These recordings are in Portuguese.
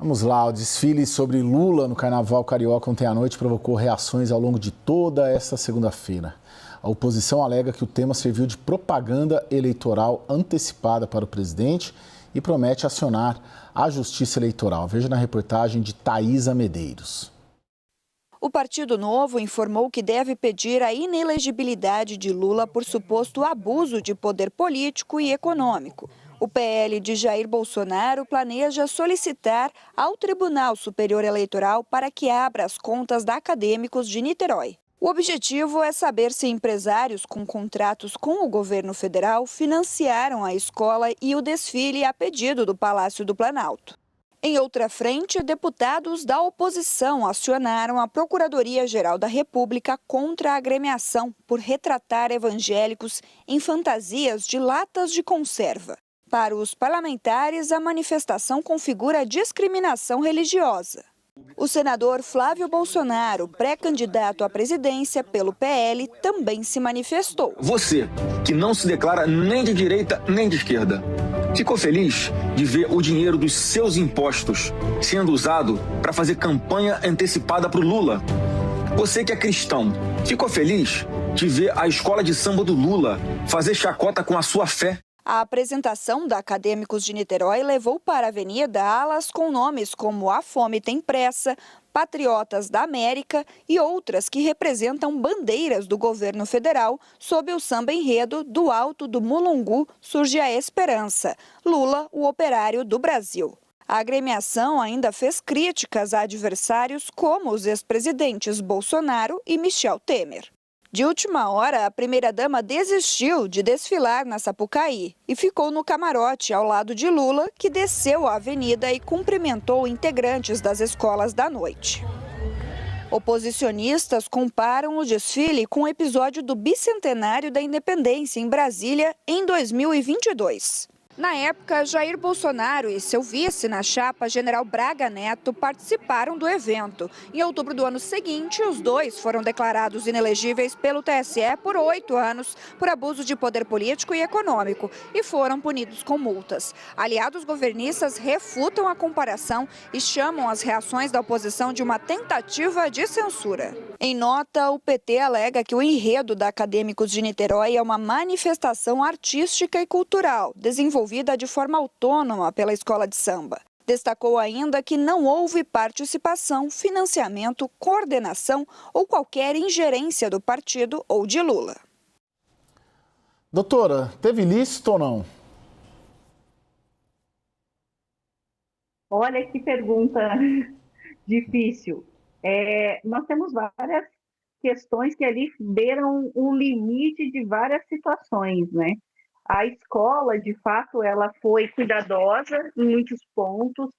Vamos lá, o desfile sobre Lula no Carnaval Carioca ontem à noite provocou reações ao longo de toda esta segunda-feira. A oposição alega que o tema serviu de propaganda eleitoral antecipada para o presidente e promete acionar a Justiça Eleitoral. Veja na reportagem de Thaisa Medeiros. O Partido Novo informou que deve pedir a inelegibilidade de Lula por suposto abuso de poder político e econômico. O PL de Jair Bolsonaro planeja solicitar ao Tribunal Superior Eleitoral para que abra as contas da Acadêmicos de Niterói. O objetivo é saber se empresários com contratos com o governo federal financiaram a escola e o desfile a pedido do Palácio do Planalto. Em outra frente, deputados da oposição acionaram a Procuradoria-Geral da República contra a agremiação por retratar evangélicos em fantasias de latas de conserva. Para os parlamentares, a manifestação configura discriminação religiosa. O senador Flávio Bolsonaro, pré-candidato à presidência pelo PL, também se manifestou. Você, que não se declara nem de direita nem de esquerda, ficou feliz de ver o dinheiro dos seus impostos sendo usado para fazer campanha antecipada para o Lula? Você que é cristão, ficou feliz de ver a escola de samba do Lula fazer chacota com a sua fé? A apresentação da Acadêmicos de Niterói levou para a avenida alas com nomes como A Fome Tem Pressa, Patriotas da América e outras que representam bandeiras do governo federal sob o samba enredo Do Alto do Mulungu surge a esperança, Lula, o operário do Brasil. A agremiação ainda fez críticas a adversários como os ex-presidentes Bolsonaro e Michel Temer. De última hora, a primeira-dama desistiu de desfilar na Sapucaí e ficou no camarote ao lado de Lula, que desceu a avenida e cumprimentou integrantes das escolas da noite. Oposicionistas comparam o desfile com o episódio do bicentenário da independência em Brasília em 2022. Na época, Jair Bolsonaro e seu vice na chapa, General Braga Neto, participaram do evento. Em outubro do ano seguinte, os dois foram declarados inelegíveis pelo TSE por 8 anos por abuso de poder político e econômico e foram punidos com multas. Aliados governistas refutam a comparação e chamam as reações da oposição de uma tentativa de censura. Em nota, o PT alega que o enredo da Acadêmicos de Niterói é uma manifestação artística e cultural, desenvolvida de forma autônoma pela escola de samba. Destacou ainda que não houve participação, financiamento, coordenação ou qualquer ingerência do partido ou de Lula. Doutora, teve ilícito ou não? Olha que pergunta difícil. Nós temos várias questões que ali beiram o limite de várias situações, né? A escola, de fato, ela foi cuidadosa em muitos pontos.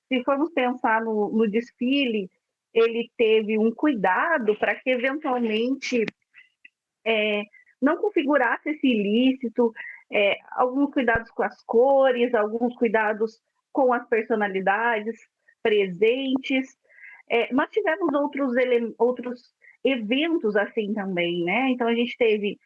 Se formos pensar no desfile, ele teve um cuidado para que, eventualmente, não configurasse esse ilícito, alguns cuidados com as cores, alguns cuidados com as personalidades presentes. Nós tivemos outros eventos assim também, né? Então, a gente teve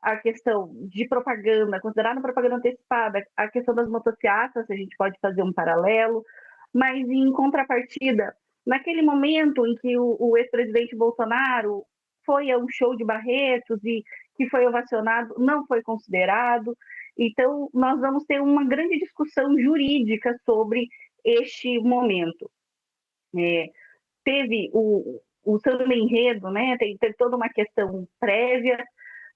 a questão de propaganda, considerada propaganda antecipada, a questão das motocicletas, a gente pode fazer um paralelo, mas em contrapartida, naquele momento em que o ex-presidente Bolsonaro foi a um show de Barretos e que foi ovacionado, não foi considerado. Então, nós vamos ter uma grande discussão jurídica sobre este momento. Teve o samba enredo, né? Teve toda uma questão prévia.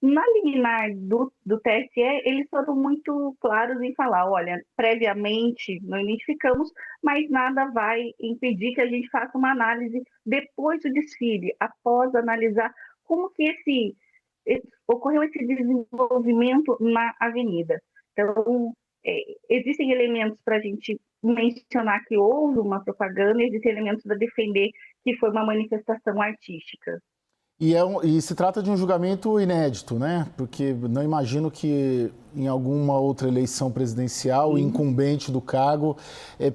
Na liminar do TSE, eles foram muito claros em falar, olha, previamente não identificamos, mas nada vai impedir que a gente faça uma análise depois do desfile, após analisar como que ocorreu esse desenvolvimento na avenida. Então, existem elementos para a gente mencionar que houve uma propaganda, e existem elementos para defender que foi uma manifestação artística. E se trata de um julgamento inédito, né? Porque não imagino que em alguma outra eleição presidencial o incumbente do cargo,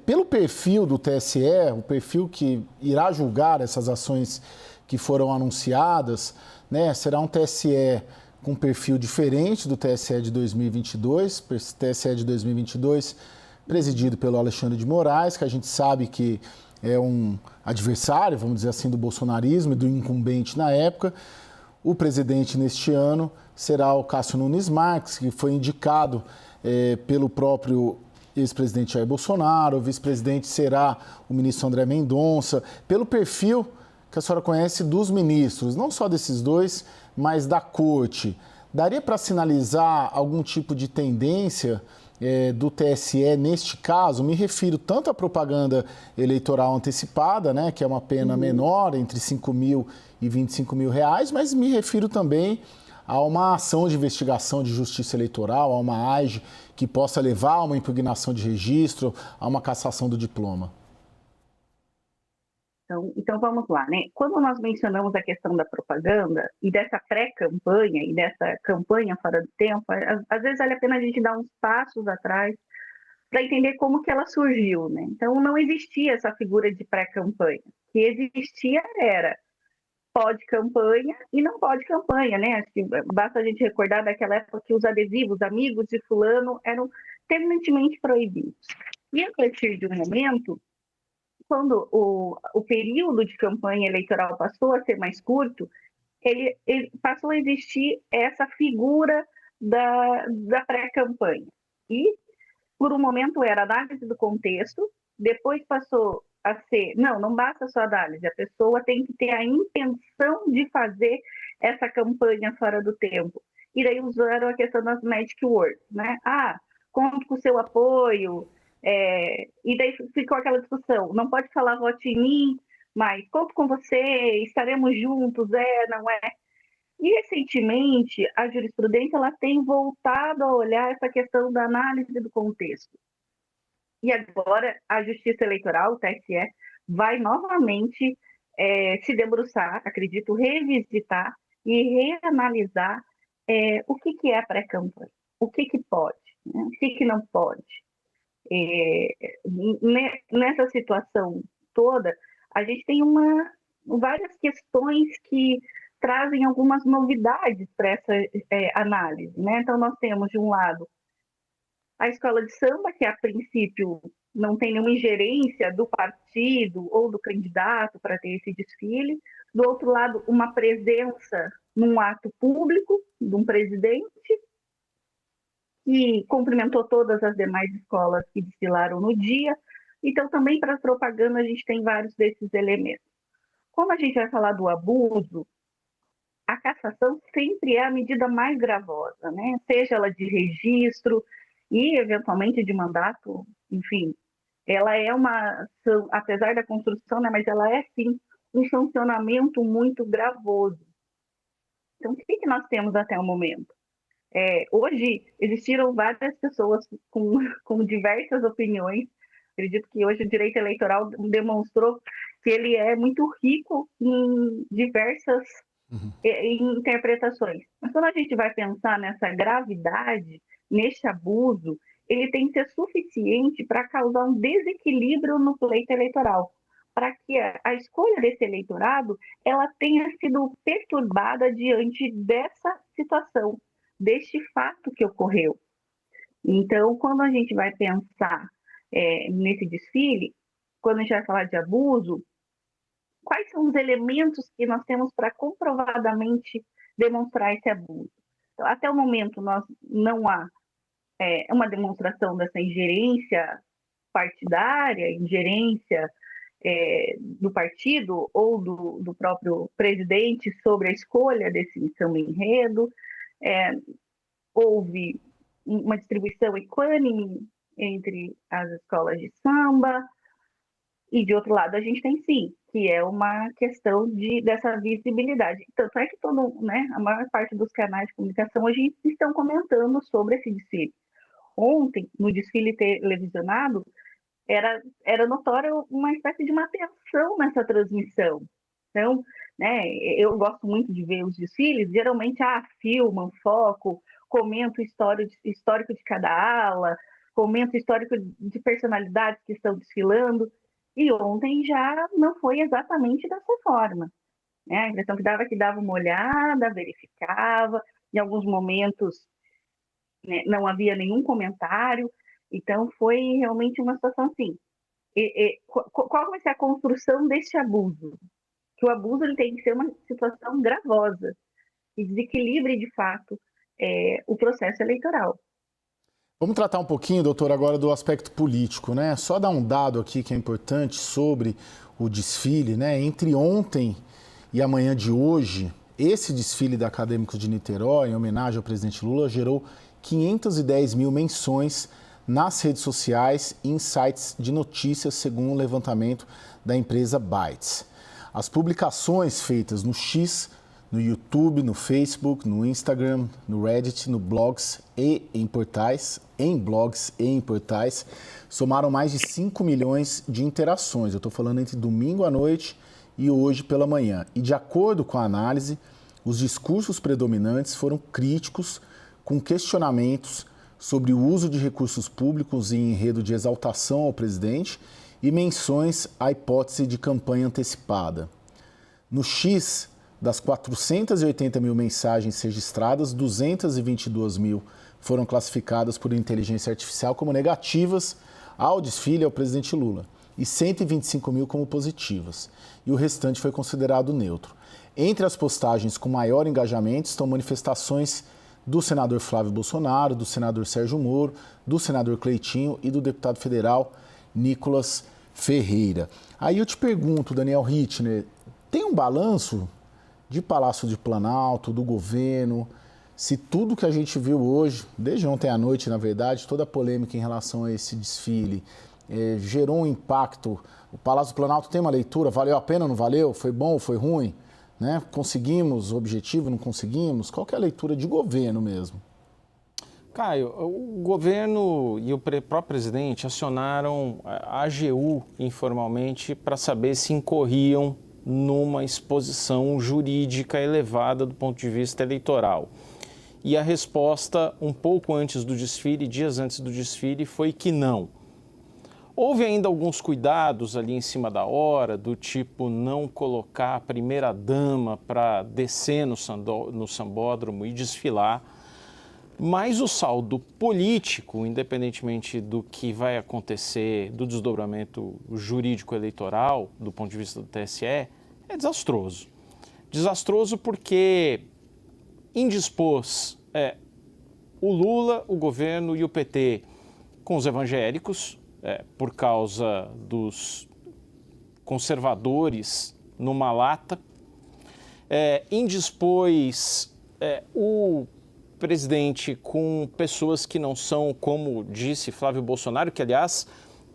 pelo perfil do TSE, o perfil que irá julgar essas ações que foram anunciadas, né? Será um TSE com perfil diferente do TSE de 2022, TSE de 2022 presidido pelo Alexandre de Moraes, que a gente sabe que é um adversário, vamos dizer assim, do bolsonarismo e do incumbente na época. O presidente neste ano será o Cássio Nunes Marques, que foi indicado pelo próprio ex-presidente Jair Bolsonaro. O vice-presidente será o ministro André Mendonça, pelo perfil que a senhora conhece dos ministros, não só desses dois, mas da corte. Daria para sinalizar algum tipo de tendência do TSE neste caso? Me refiro tanto à propaganda eleitoral antecipada, né, que é uma pena menor, entre 5 mil e 25 mil reais, mas me refiro também a uma ação de investigação de justiça eleitoral, a uma AIGE que possa levar a uma impugnação de registro, a uma cassação do diploma. Então vamos lá, né? Quando nós mencionamos a questão da propaganda e dessa pré-campanha e dessa campanha fora do tempo, às vezes vale a pena a gente dar uns passos atrás para entender como que ela surgiu, né? Então não existia essa figura de pré-campanha. O que existia era pode campanha e não pode campanha, né? Acho que basta a gente recordar daquela época que os adesivos, amigos de fulano, eram terminantemente proibidos. E a partir de um momento, quando o período de campanha eleitoral passou a ser mais curto, ele passou a existir essa figura da pré-campanha. E, por um momento, era análise do contexto, depois passou a ser, não basta só análise, a pessoa tem que ter a intenção de fazer essa campanha fora do tempo. E daí usaram a questão das magic words, né? Conto com o seu apoio, e daí ficou aquela discussão, não pode falar vote em mim, mas conto com você, estaremos juntos, não é? E recentemente a jurisprudência ela tem voltado a olhar essa questão da análise do contexto. E agora a Justiça Eleitoral, o TSE, vai novamente se debruçar, acredito, revisitar e reanalisar o que é a pré-campanha, o que pode, né? O que não pode. Nessa situação toda, a gente tem várias questões que trazem algumas novidades para essa análise, né? Então, nós temos, de um lado, a escola de samba, que a princípio não tem nenhuma ingerência do partido ou do candidato para ter esse desfile. Do outro lado, uma presença num ato público de um presidente, que cumprimentou todas as demais escolas que desfilaram no dia. Então, também para a propaganda, a gente tem vários desses elementos. Como a gente vai falar do abuso, a cassação sempre é a medida mais gravosa, né? Seja ela de registro e, eventualmente, de mandato, enfim. Ela é apesar da construção, né, mas ela é, sim, um sancionamento muito gravoso. Então, o que nós temos até o momento? Hoje, existiram várias pessoas com diversas opiniões. Acredito que hoje o direito eleitoral demonstrou que ele é muito rico em diversas interpretações. Mas quando a gente vai pensar nessa gravidade, neste abuso, ele tem que ser suficiente para causar um desequilíbrio no pleito eleitoral, para que a escolha desse eleitorado ela tenha sido perturbada diante dessa situação, deste fato que ocorreu. Então, quando a gente vai pensar nesse desfile, quando a gente vai falar de abuso, quais são os elementos que nós temos para comprovadamente demonstrar esse abuso? Então, até o momento, não há uma demonstração dessa ingerência partidária, ingerência do partido ou do próprio presidente sobre a escolha desse samba enredo. Houve uma distribuição equânime entre as escolas de samba, e de outro lado a gente tem sim, que é uma questão dessa visibilidade. Tanto é que a maior parte dos canais de comunicação hoje estão comentando sobre esse desfile. Ontem, no desfile televisionado, era notório uma espécie de uma tensão nessa transmissão. Então, né, eu gosto muito de ver os desfiles, geralmente filmam, foco, comento o histórico de cada ala, comento o histórico de personalidades que estão desfilando, e ontem já não foi exatamente dessa forma. Né? A impressão que dava uma olhada, verificava, em alguns momentos, né, não havia nenhum comentário, Então, foi realmente uma situação assim. Qual vai ser a construção deste abuso? Que o abuso ele tem que ser uma situação gravosa e desequilibre, de fato, o processo eleitoral. Vamos tratar um pouquinho, doutor, agora do aspecto político, né? Só dar um dado aqui que é importante sobre o desfile, né? Entre ontem e amanhã de hoje, esse desfile da Acadêmicos de Niterói, em homenagem ao presidente Lula, gerou 510 mil menções nas redes sociais e em sites de notícias, segundo um levantamento da empresa Bytes. As publicações feitas no X, no YouTube, no Facebook, no Instagram, no Reddit, no blogs e em portais, somaram mais de 5 milhões de interações. Eu estou falando entre domingo à noite e hoje pela manhã. E de acordo com a análise, os discursos predominantes foram críticos, com questionamentos sobre o uso de recursos públicos em enredo de exaltação ao presidente e menções à hipótese de campanha antecipada. No X, das 480 mil mensagens registradas, 222 mil foram classificadas por inteligência artificial como negativas ao desfile ao presidente Lula e 125 mil como positivas. E o restante foi considerado neutro. Entre as postagens com maior engajamento estão manifestações do senador Flávio Bolsonaro, do senador Sérgio Moro, do senador Cleitinho e do deputado federal Nicolas Ferreira. Aí eu te pergunto, Daniel Rittner, tem um balanço de Palácio do Planalto, do governo, se tudo que a gente viu hoje, desde ontem à noite, na verdade, toda a polêmica em relação a esse desfile, gerou um impacto? O Palácio do Planalto tem uma leitura, valeu a pena, não valeu? Foi bom ou foi ruim? Né? Conseguimos o objetivo, não conseguimos? Qual que é a leitura de governo mesmo? Caio, o governo e o próprio presidente acionaram a AGU informalmente para saber se incorriam numa exposição jurídica elevada do ponto de vista eleitoral. E a resposta, um pouco antes do desfile, dias antes do desfile, foi que não. Houve ainda alguns cuidados ali em cima da hora, do tipo não colocar a primeira-dama para descer no sambódromo e desfilar, mas o saldo político, independentemente do que vai acontecer, do desdobramento jurídico eleitoral, do ponto de vista do TSE, é desastroso. Desastroso porque indispôs o Lula, o governo e o PT com os evangélicos, por causa dos conservadores numa lata, indispôs o presidente com pessoas que não são, como disse Flávio Bolsonaro, que, aliás,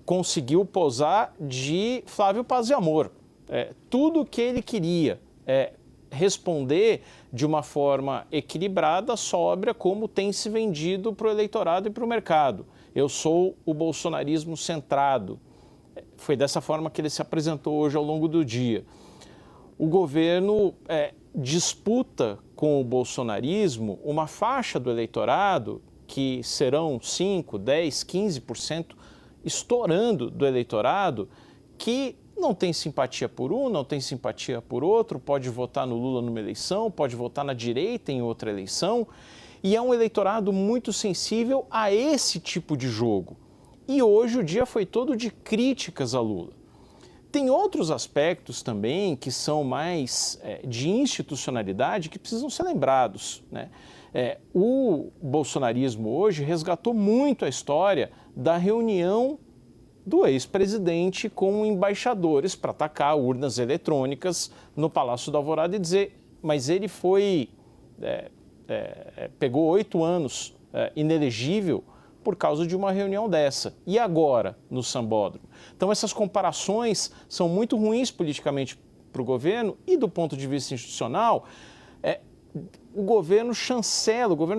conseguiu posar de Flávio Paz e Amor. Tudo o que ele queria responder de uma forma equilibrada, sóbria, como tem se vendido para o eleitorado e para o mercado. Eu sou o bolsonarismo centrado. Foi dessa forma que ele se apresentou hoje ao longo do dia. O governo disputa com o bolsonarismo uma faixa do eleitorado que serão 5%, 10%, 15% estourando do eleitorado que não tem simpatia por um, não tem simpatia por outro, pode votar no Lula numa eleição, pode votar na direita em outra eleição, e é um eleitorado muito sensível a esse tipo de jogo. E hoje o dia foi todo de críticas a Lula. Tem outros aspectos também que são mais de institucionalidade que precisam ser lembrados, né? O bolsonarismo hoje resgatou muito a história da reunião do ex-presidente com embaixadores para atacar urnas eletrônicas no Palácio da Alvorada e dizer, mas ele foi, pegou 8 anos inelegível por causa de uma reunião dessa. E agora, no Sambódromo? Então, essas comparações são muito ruins politicamente para o governo e, do ponto de vista institucional, o governo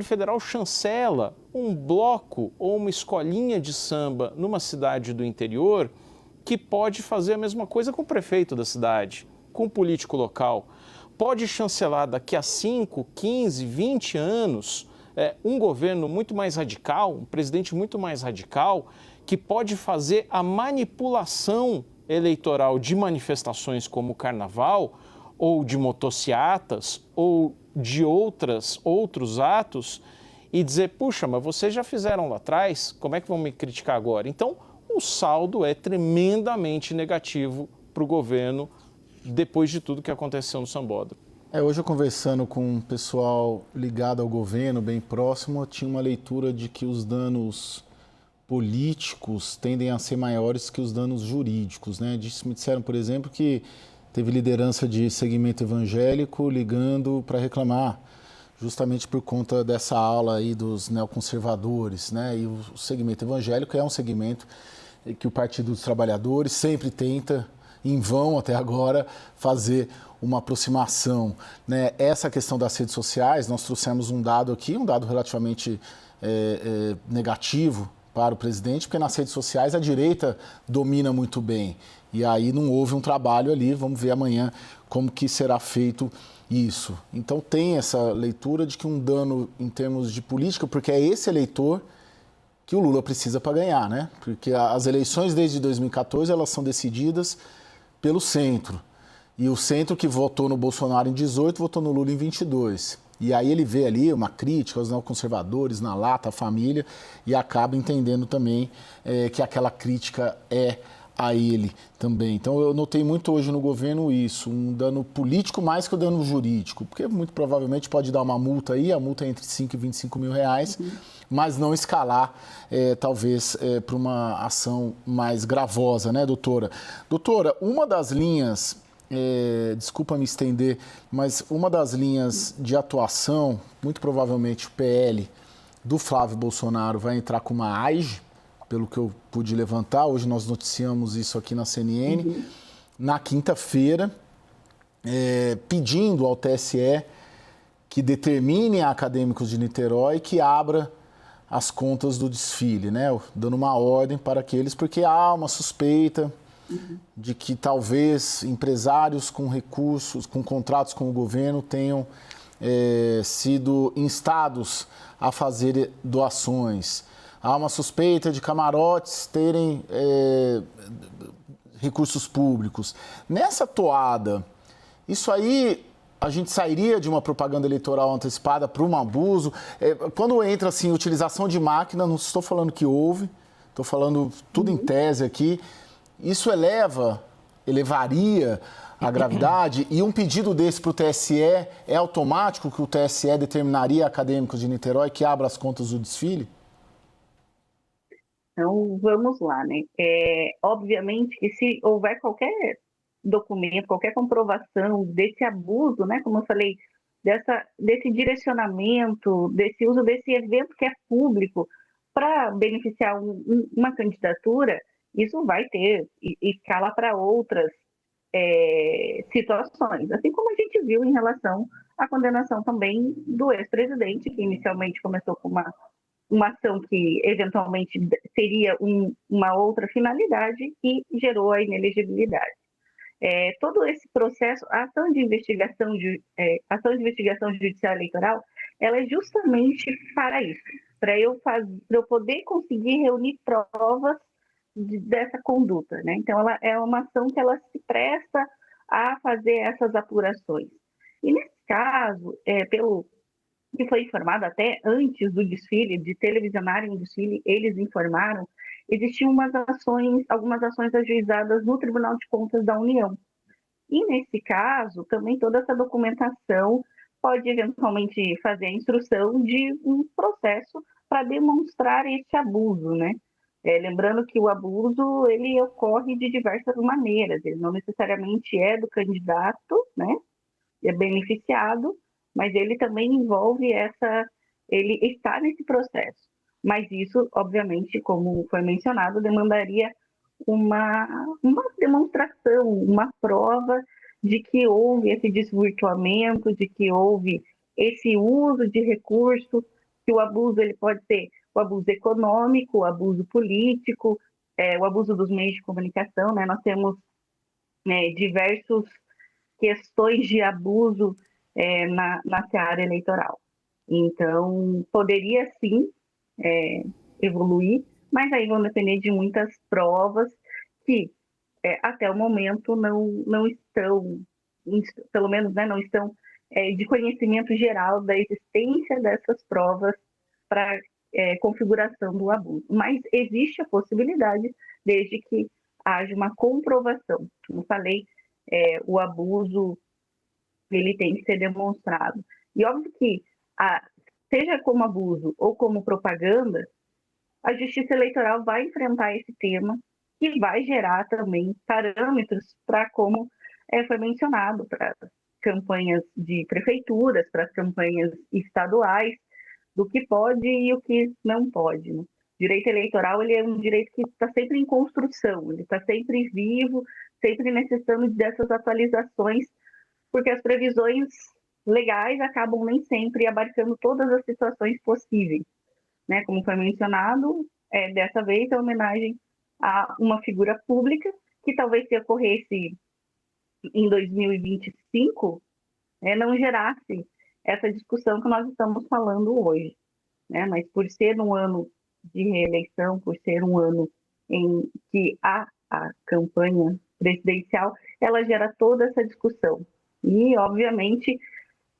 federal chancela um bloco ou uma escolinha de samba numa cidade do interior que pode fazer a mesma coisa com o prefeito da cidade, com o político local. Pode chancelar daqui a 5, 15, 20 anos um governo muito mais radical, um presidente muito mais radical, que pode fazer a manipulação eleitoral de manifestações como o Carnaval, ou de motociatas, ou de outros atos, e dizer, puxa, mas vocês já fizeram lá atrás, como é que vão me criticar agora? Então, o saldo é tremendamente negativo para o governo depois de tudo que aconteceu no Sambódromo. Hoje eu conversando com um pessoal ligado ao governo, bem próximo, eu tinha uma leitura de que os danos políticos tendem a ser maiores que os danos jurídicos, né? Me disseram, por exemplo, que teve liderança de segmento evangélico ligando para reclamar, justamente por conta dessa aula aí dos neoconservadores, né? E o segmento evangélico é um segmento que o Partido dos Trabalhadores sempre tenta, em vão até agora, fazer uma aproximação, né? Essa questão das redes sociais, nós trouxemos um dado aqui, um dado relativamente negativo para o presidente, porque nas redes sociais a direita domina muito bem. E aí não houve um trabalho ali, vamos ver amanhã como que será feito isso. Então tem essa leitura de que um dano em termos de política, porque é esse eleitor que o Lula precisa para ganhar, né? Porque as eleições desde 2014, elas são decididas pelo centro. E o centro que votou no Bolsonaro em 18, votou no Lula em 22. E aí ele vê ali uma crítica aos neoconservadores, na lata, a família, e acaba entendendo também que aquela crítica é a ele também. Então eu notei muito hoje no governo isso, um dano político mais que o dano jurídico, porque muito provavelmente pode dar uma multa aí, a multa é entre 5 e 25 mil reais, mas não escalar, talvez, para uma ação mais gravosa, né, doutora? Doutora, uma das linhas, desculpa me estender, mas uma das linhas de atuação, muito provavelmente o PL do Flávio Bolsonaro vai entrar com uma AIGE, pelo que eu pude levantar, hoje nós noticiamos isso aqui na CNN, na quinta-feira, pedindo ao TSE que determine a Acadêmicos de Niterói que abra as contas do desfile, né? Dando uma ordem para aqueles, porque há uma suspeita de que talvez empresários com recursos, com contratos com o governo tenham sido instados a fazer doações. Há uma suspeita de camarotes terem recursos públicos. Nessa toada, isso aí, a gente sairia de uma propaganda eleitoral antecipada para um abuso? Quando entra assim, utilização de máquina, não estou falando que houve, estou falando tudo em tese aqui, isso elevaria a gravidade? E um pedido desse para o TSE é automático que o TSE determinaria a Acadêmicos de Niterói que abra as contas do desfile? Então, vamos lá, né? Obviamente que se houver qualquer documento, qualquer comprovação desse abuso, né? Como eu falei, desse direcionamento, desse uso desse evento que é público para beneficiar uma candidatura, isso vai ter escala para outras situações. Assim como a gente viu em relação à condenação também do ex-presidente, que inicialmente começou com uma ação que eventualmente teria uma outra finalidade e gerou a inelegibilidade. Todo esse processo, a ação de investigação judicial eleitoral, ela é justamente para isso, para eu poder conseguir reunir provas dessa conduta, né? Então, ela é uma ação que ela se presta a fazer essas apurações. E nesse caso, pelo que foi informado até antes do desfile, de televisionarem o desfile, eles informaram, existiam algumas ações ajuizadas no Tribunal de Contas da União. E, nesse caso, também toda essa documentação pode, eventualmente, fazer a instrução de um processo para demonstrar esse abuso, né? Lembrando que o abuso, ele ocorre de diversas maneiras, ele não necessariamente é do candidato, né? É beneficiado, mas ele também envolve ele está nesse processo. Mas isso, obviamente, como foi mencionado, demandaria uma demonstração, uma prova de que houve esse desvirtuamento, de que houve esse uso de recurso, que o abuso ele pode ser o abuso econômico, o abuso político, o abuso dos meios de comunicação, né? Nós temos diversas questões de abuso na seara eleitoral. Então, poderia sim evoluir, mas aí vão depender de muitas provas que até o momento não estão, pelo menos, né, não estão de conhecimento geral da existência dessas provas para configuração do abuso. Mas existe a possibilidade, desde que haja uma comprovação. Como falei, o abuso ele tem que ser demonstrado. E óbvio que, seja como abuso ou como propaganda, a Justiça Eleitoral vai enfrentar esse tema e vai gerar também parâmetros para, como foi mencionado, para campanhas de prefeituras, para as campanhas estaduais, do que pode e o que não pode. Né? O direito eleitoral ele é um direito que está sempre em construção, ele está sempre vivo, sempre necessitando dessas atualizações, porque as previsões legais acabam nem sempre abarcando todas as situações possíveis. Né? Como foi mencionado, dessa vez é homenagem a uma figura pública que talvez se ocorresse em 2025, não gerasse essa discussão que nós estamos falando hoje. Né? Mas por ser um ano de reeleição, por ser um ano em que há a campanha presidencial, ela gera toda essa discussão. E, obviamente,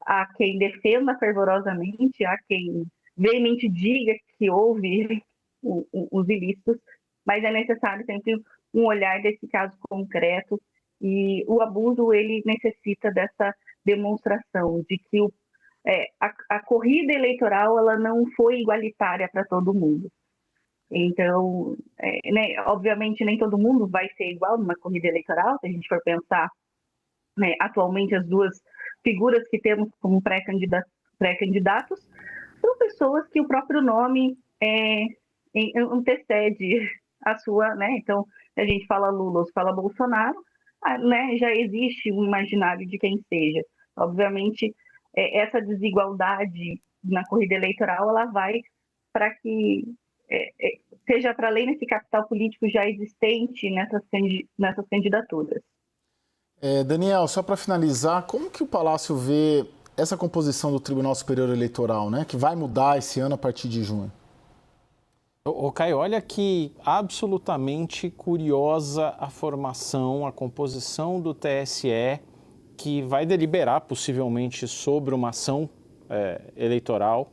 há quem defenda fervorosamente, há quem veemente diga que houve os ilícitos, mas é necessário sempre um olhar desse caso concreto, e o abuso ele necessita dessa demonstração de que a corrida eleitoral ela não foi igualitária para todo mundo. Então, obviamente nem todo mundo vai ser igual numa corrida eleitoral, se a gente for pensar, atualmente as duas figuras que temos como pré-candidatos são pessoas que o próprio nome antecede a sua, Então, a gente fala Lula ou se fala Bolsonaro, já existe um imaginário de quem seja. Obviamente, essa desigualdade na corrida eleitoral, ela vai para que seja para além desse capital político já existente nessas candidaturas. Daniel, só para finalizar, como que o Palácio vê essa composição do Tribunal Superior Eleitoral, que vai mudar esse ano a partir de junho? Caio, olha que absolutamente curiosa a formação, a composição do TSE, que vai deliberar possivelmente sobre uma ação eleitoral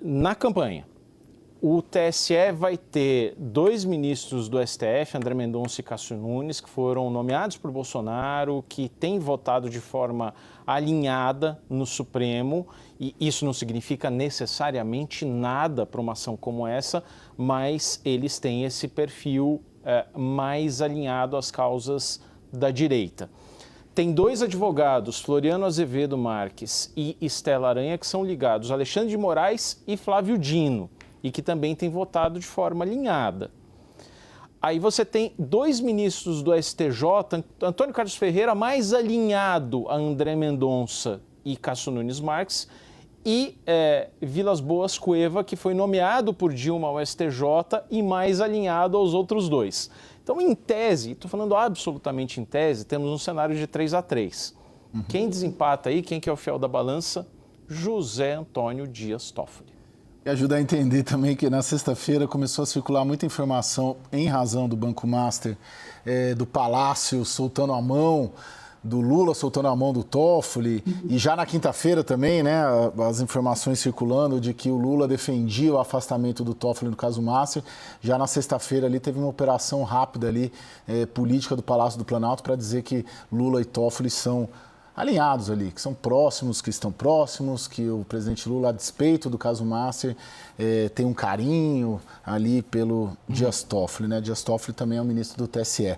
na campanha. O TSE vai ter 2 ministros do STF, André Mendonça e Cássio Nunes, que foram nomeados por Bolsonaro, que têm votado de forma alinhada no Supremo, e isso não significa necessariamente nada para uma ação como essa, mas eles têm esse perfil mais alinhado às causas da direita. Tem 2 advogados, Floriano Azevedo Marques e Estela Aranha, que são ligados a Alexandre de Moraes e Flávio Dino, e que também têm votado de forma alinhada. Aí você tem 2 ministros do STJ, Antônio Carlos Ferreira, mais alinhado a André Mendonça e Cássio Nunes Marques, e Vilas Boas Cueva, que foi nomeado por Dilma ao STJ e mais alinhado aos outros 2. Então, em tese, estou falando absolutamente em tese, temos um cenário de 3-3. Quem desempata aí, quem que é o fiel da balança? José Antônio Dias Toffoli. E ajuda a entender também que na sexta-feira começou a circular muita informação em razão do Banco Master, do Palácio soltando a mão, do Lula soltando a mão do Toffoli, e já na quinta-feira também, as informações circulando de que o Lula defendia o afastamento do Toffoli no caso Master. Já na sexta-feira ali teve uma operação rápida ali, política do Palácio do Planalto, para dizer que Lula e Toffoli são alinhados ali, que são próximos, que estão próximos, que o presidente Lula, a despeito do caso Master, tem um carinho ali pelo Dias Toffoli, Dias Toffoli também é o ministro do TSE.